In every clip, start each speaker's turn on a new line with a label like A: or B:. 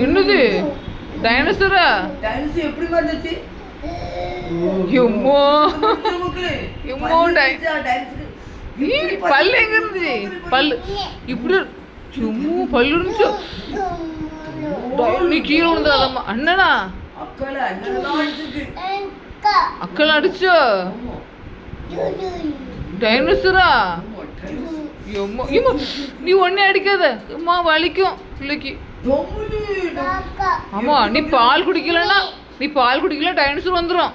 A: என்னது டைனோசரா?
B: டைனோசர் எப்படி வந்துச்சு?
A: எம்மோ எம்மோ பல்லு எங்க இருந்துச்சு? பல்லு இப்படி சும்மா பல்லு இருந்துச்சு. நீ கீழே விழுந்தாதம்மா. அண்ணனா அக்கள் அடிச்சோ? டைனோசரா? நீ ஒன்னே அடிக்காத, அம்மா வலிக்கும் பிள்ளைக்கு. ஆமா, நீ பால் குடிக்கலன்னா டைனோசர் வந்துடும்.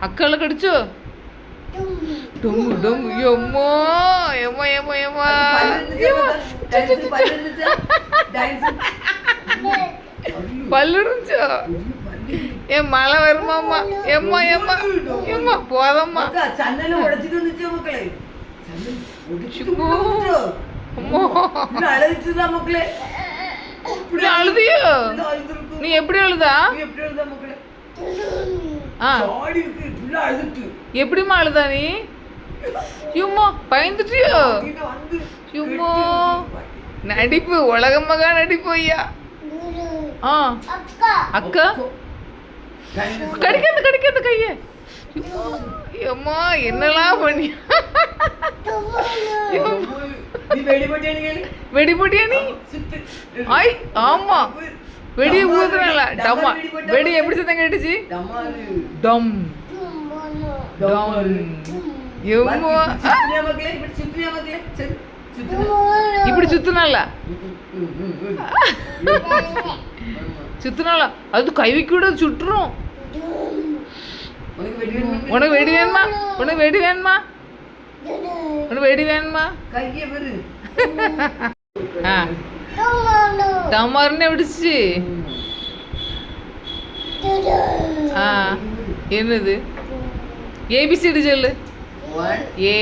A: அக்களை கடிச்சோ? டொம்மு டொம்மு எம்மோ எம்மோ எம்மோ எம்மோ பல்லு இருந்துச்சோ? என் மழை வருமாம்மா. எம்மா எம்மா எம்மா போதம்மா. அழுதியோ? நீ எப்படி அழுதா? எப்படிமா அழுதா நீ? சும்மா பயந்துட்டியோ? சும்மா நடிப்பு, உலக மகா நடிப்பு ஐயா. அக்கா கடிக்காத கடிக்காத கைய. அம்மா என்னெல்லாம் பண்ணி வெடி போட்டியா நீ? ஐ ஆமா, வெடியை ஊதுறல. டம்மா வெடி எப்படி சத்தம் கேட்டுச்சு? டம் டம். எம்மா இப்படி சுத்தினால சுத்தினால அது கை வைக்கூட சுட்டுரும். உனக்கு வெடி வேணுமா? உனக்கு வெடி வேணுமா? உனக்கு வெடி வேணுமா? டமார்னு விடுச்சு. என்னது? ஏபிசிடி சொல்லு. ஏ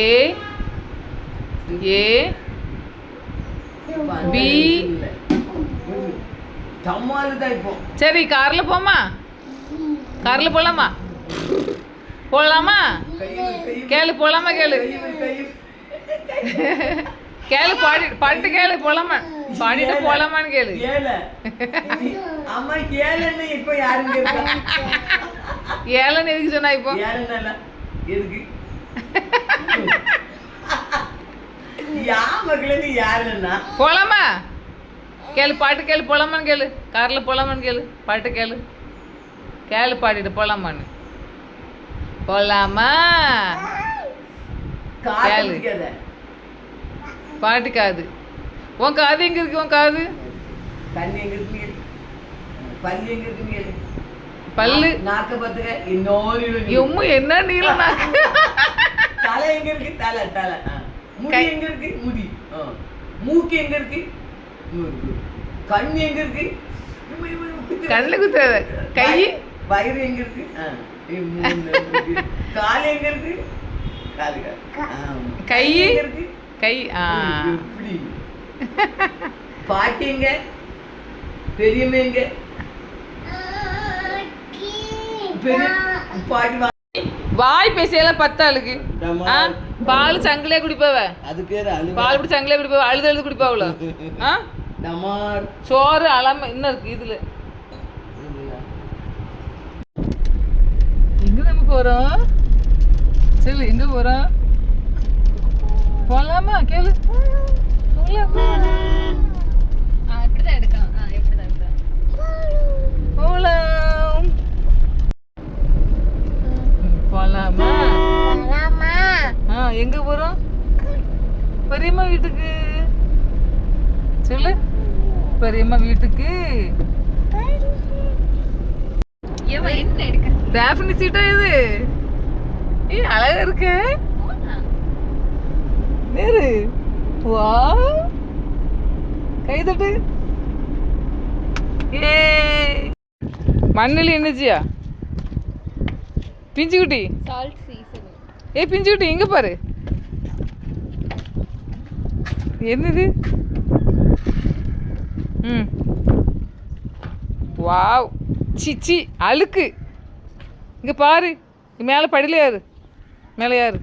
A: ஏ பி. சரி, கார்ல போமா? கார்ல போலாமா? போலாமா? கேளு போலாமா? கேளு கேளு பாட்டு கேளு. போலாமா? பாடிட்டு போலாமான்னு கேளு. ஏழன்னு எதுக்கு சொன்னா? இப்போ போலாமா? கேளு பாட்டு கேளு. போலாமான்னு கேளு. கார்ல போலாமான்னு கேளு. பாட்டு கேளு. கேளு பாடிட்டு போலாமான்னு. போலாமா? கேளு பாட்டு. காது உன் காது எங்க இருக்கு? உன் காது பல்லு எம்மு என்ன நீளம் நாக்கு.
B: தலை எங்க இருக்கு? தலை தலை. முடி எங்க இருக்கு? முடி. மூக்கு எங்க இருக்கு? கண் எங்க இருக்கு?
A: கண்ணுல குத்தாத. கை
B: வயிறு எங்க இருக்கு? கால் எங்க இருக்கு? கை எங்க இருக்கு?
A: கை.
B: பாட்டி எங்க? பெரியம்மா எங்க? பாட்டி
A: வாய் பேசியால பத்தாளுக்கு. பால் சங்கிலே குடிப்பவ. பால் குடி சங்கிலே குடிப்பவ. அழுது அழுது குடிப்பாவுல. சோறு அலாம இன்னும் இருக்கு இதுல. எங்க நம்ம போறோம்? சரி, எங்க போறோம்? போலாமா? கேளு. போலாமா?
C: இப்படிதான் எடுக்கலாம். இப்படிதான்
A: போலாம். போலாமா? எங்க போறோம்? பெரியம்மா வீட்டுக்கு. சொல்லு. பெரியம்மா வீட்டுக்கு. டாஃபினி சீட்டா இது? அழகா இருக்கு. நேரு வா, கை தட்டு. ஏ மண்ணில் என்னச்சியா? பிஞ்சுக்குட்டி. ஏ பிஞ்சுக்குட்டி இங்க பாரு. என்னது? வாவ். சிச்சி அழுக்கு. இங்க பாரு. மேலே படியில யாரு? மேலே யாரு?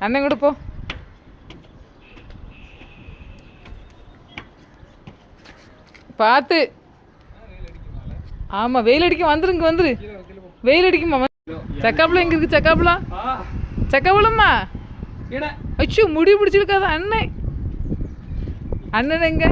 A: அண்ணன் கூட போ. பார்த்து. ஆமாம் வெயில் அடிக்கும், வந்துருங்க வந்துரு. வெயில் அடிக்குமா? செக்காப்புலாம் எங்கே இருக்குது? செக்காப்புலாம் செக்காப்புலம்மா. அச்சோ முடி பிடிச்சிருக்காத அண்ணன். அண்ணன் எங்க?